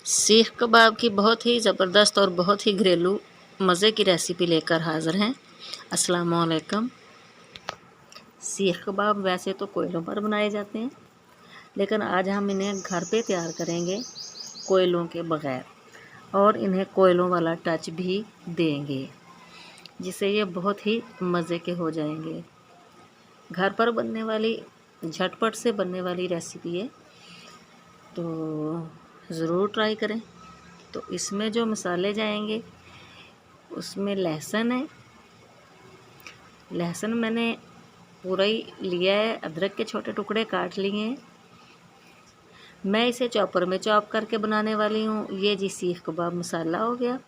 सीख कबाब की बहुत ही ज़बरदस्त और बहुत ही घरेलू मज़े की रेसिपी लेकर हाज़िर हैं। अस्सलाम वालेकुम। सीख कबाब वैसे तो कोयलों पर बनाए जाते हैं, लेकिन आज हम इन्हें घर पे तैयार करेंगे कोयलों के बग़ैर, और इन्हें कोयलों वाला टच भी देंगे, जिससे ये बहुत ही मज़े के हो जाएंगे। घर पर बनने वाली, झटपट से बनने वाली रेसिपी है, तो ज़रूर ट्राई करें। तो इसमें जो मसाले जाएंगे, उसमें लहसुन है। लहसुन मैंने पूरा ही लिया है, अदरक के छोटे टुकड़े काट लिए हैं। मैं इसे चॉपर में चॉप करके बनाने वाली हूँ। ये जी सीख कबाब मसाला हो गया।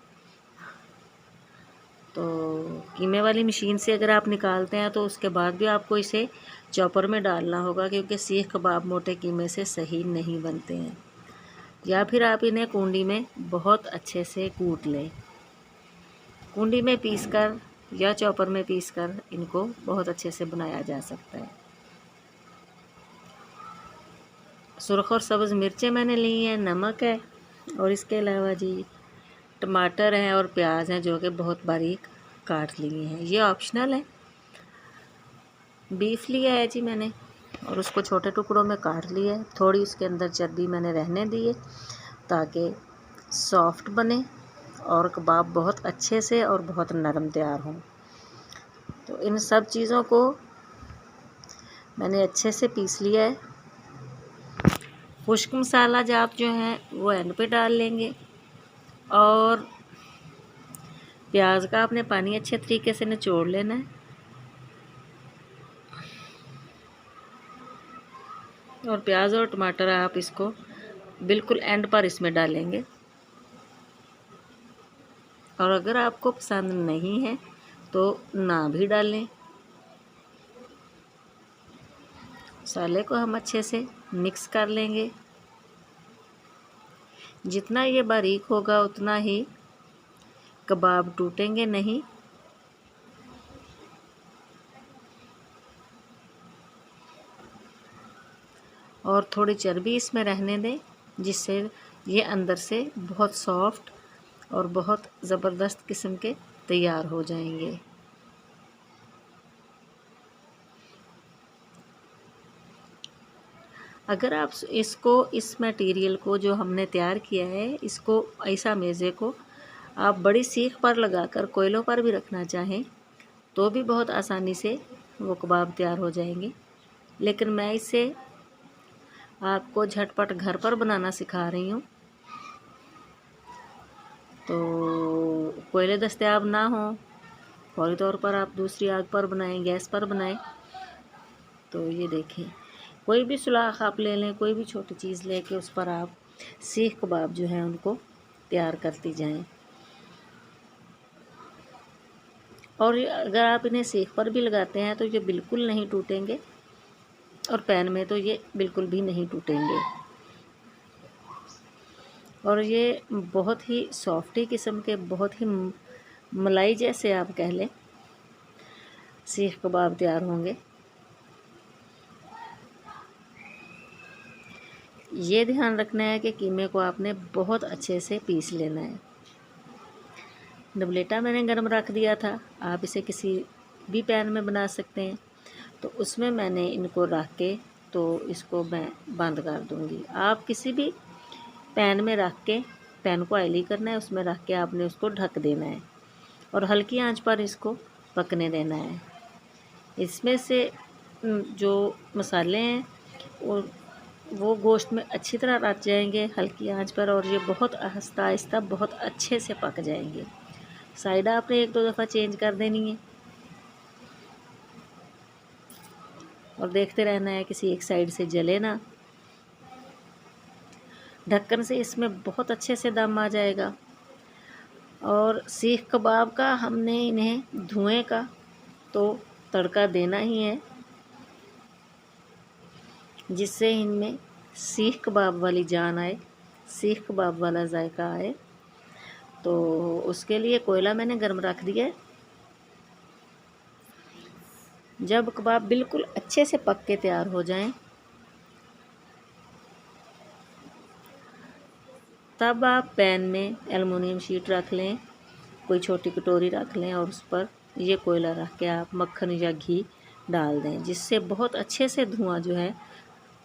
तो कीमे वाली मशीन से अगर आप निकालते हैं तो उसके बाद भी आपको इसे चॉपर में डालना होगा, क्योंकि सीख कबाब मोटे कीमे से सही नहीं बनते हैं। या फिर आप इन्हें कूंडी में बहुत अच्छे से कूट लें। कूंडी में पीसकर या चॉपर में पीसकर इनको बहुत अच्छे से बनाया जा सकता है। सुर्ख और सब्ज़ मिर्चें मैंने ली हैं, नमक है, और इसके अलावा जी टमाटर हैं और प्याज हैं, जो कि बहुत बारीक काट लिए हैं। ये ऑप्शनल है। बीफ लिया है जी मैंने, और उसको छोटे टुकड़ों में काट लिया है। थोड़ी उसके अंदर चर्बी मैंने रहने दी है, ताकि सॉफ्ट बने और कबाब बहुत अच्छे से और बहुत नरम तैयार हों। तो इन सब चीज़ों को मैंने अच्छे से पीस लिया है। खुश्क मसाला जाप जो है वो एंड पे डाल लेंगे, और प्याज का आपने पानी अच्छे तरीके से निचोड़ लेना है, और प्याज और टमाटर आप इसको बिल्कुल एंड पर इसमें डालेंगे। और अगर आपको पसंद नहीं है तो ना भी डालें। मसाले को हम अच्छे से मिक्स कर लेंगे। जितना ये बारीक होगा उतना ही कबाब टूटेंगे नहीं। और थोड़ी चर्बी इसमें रहने दें, जिससे ये अंदर से बहुत सॉफ्ट और बहुत ज़बरदस्त किस्म के तैयार हो जाएंगे। अगर आप इसको, इस मटेरियल को जो हमने तैयार किया है, इसको ऐसा मेज़े को आप बड़ी सीख पर लगाकर कोयलों पर भी रखना चाहें तो भी बहुत आसानी से वो कबाब तैयार हो जाएंगे। लेकिन मैं इसे आपको झटपट घर पर बनाना सिखा रही हूँ। तो कोयले दस्तयाब ना हो, फौरी तौर पर आप दूसरी आग पर बनाएं, गैस पर बनाएं। तो ये देखें, कोई भी सुलाख आप ले लें, कोई भी छोटी चीज़ लेके उस पर आप सीख कबाब जो हैं उनको तैयार करती जाएं। और अगर आप इन्हें सीख पर भी लगाते हैं तो ये बिल्कुल नहीं टूटेंगे, और पैन में तो ये बिल्कुल भी नहीं टूटेंगे। और ये बहुत ही सॉफ्टी किस्म के, बहुत ही मलाई जैसे आप कह लें, सीख कबाब तैयार होंगे। ये ध्यान रखना है कि कीमे को आपने बहुत अच्छे से पीस लेना है। डबलेटा मैंने गर्म रख दिया था, आप इसे किसी भी पैन में बना सकते हैं। तो उसमें मैंने इनको रख के, तो इसको मैं बंद कर दूंगी। आप किसी भी पैन में रख के, पैन को ऑयली करना है, उसमें रख के आपने उसको ढक देना है, और हल्की आंच पर इसको पकने देना है। इसमें से जो मसाले हैं वो गोश्त में अच्छी तरह रच जाएंगे हल्की आंच पर, और ये बहुत आहिस्ता आहिस्ता बहुत अच्छे से पक जाएंगे। साइड आपने एक दो दफ़ा चेंज कर देनी है, और देखते रहना है किसी एक साइड से जले ना। ढक्कन से इसमें बहुत अच्छे से दम आ जाएगा। और सीख कबाब का हमने इन्हें धुएं का तो तड़का देना ही है, जिससे इनमें सीख कबाब वाली जान आए, सीख कबाब वाला जायका आए। तो उसके लिए कोयला मैंने गर्म रख दिया है। जब कबाब बिल्कुल अच्छे से पक के तैयार हो जाएं, तब आप पैन में एलुमिनियम शीट रख लें, कोई छोटी कटोरी रख लें और उस पर ये कोयला रख के आप मक्खन या घी डाल दें, जिससे बहुत अच्छे से धुआं जो है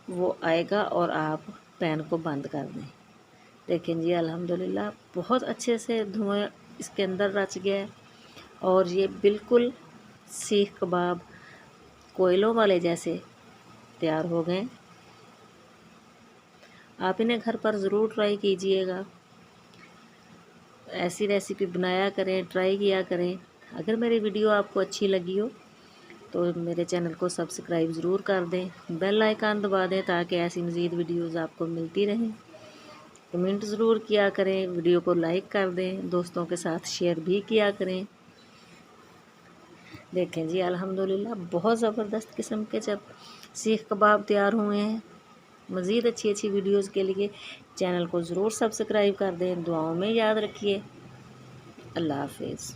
वो आएगा और आप पैन को बंद कर दें। देखें जी अल्हम्दुलिल्लाह बहुत अच्छे से धुआं इसके अंदर रच गया है और ये बिल्कुल सीख कबाब कोयलों वाले जैसे तैयार हो गए। आप इन्हें घर पर ज़रूर ट्राई कीजिएगा, ऐसी रेसिपी बनाया करें, ट्राई किया करें। अगर मेरी वीडियो आपको अच्छी लगी हो तो मेरे चैनल को सब्सक्राइब ज़रूर कर दें, बेल आइकन दबा दें ताकि ऐसी मज़ीद वीडियोज़ आपको मिलती रहें। कमेंट ज़रूर किया करें, वीडियो को लाइक कर दें, दोस्तों के साथ शेयर भी किया करें। देखें जी अल्हम्दुलिल्लाह बहुत ज़बरदस्त किस्म के जब सीख कबाब तैयार हुए हैं। मज़ीद अच्छी अच्छी वीडियोज़ के लिए चैनल को ज़रूर सब्सक्राइब कर दें। दुआओं में याद रखिए। अल्लाह हाफिज़।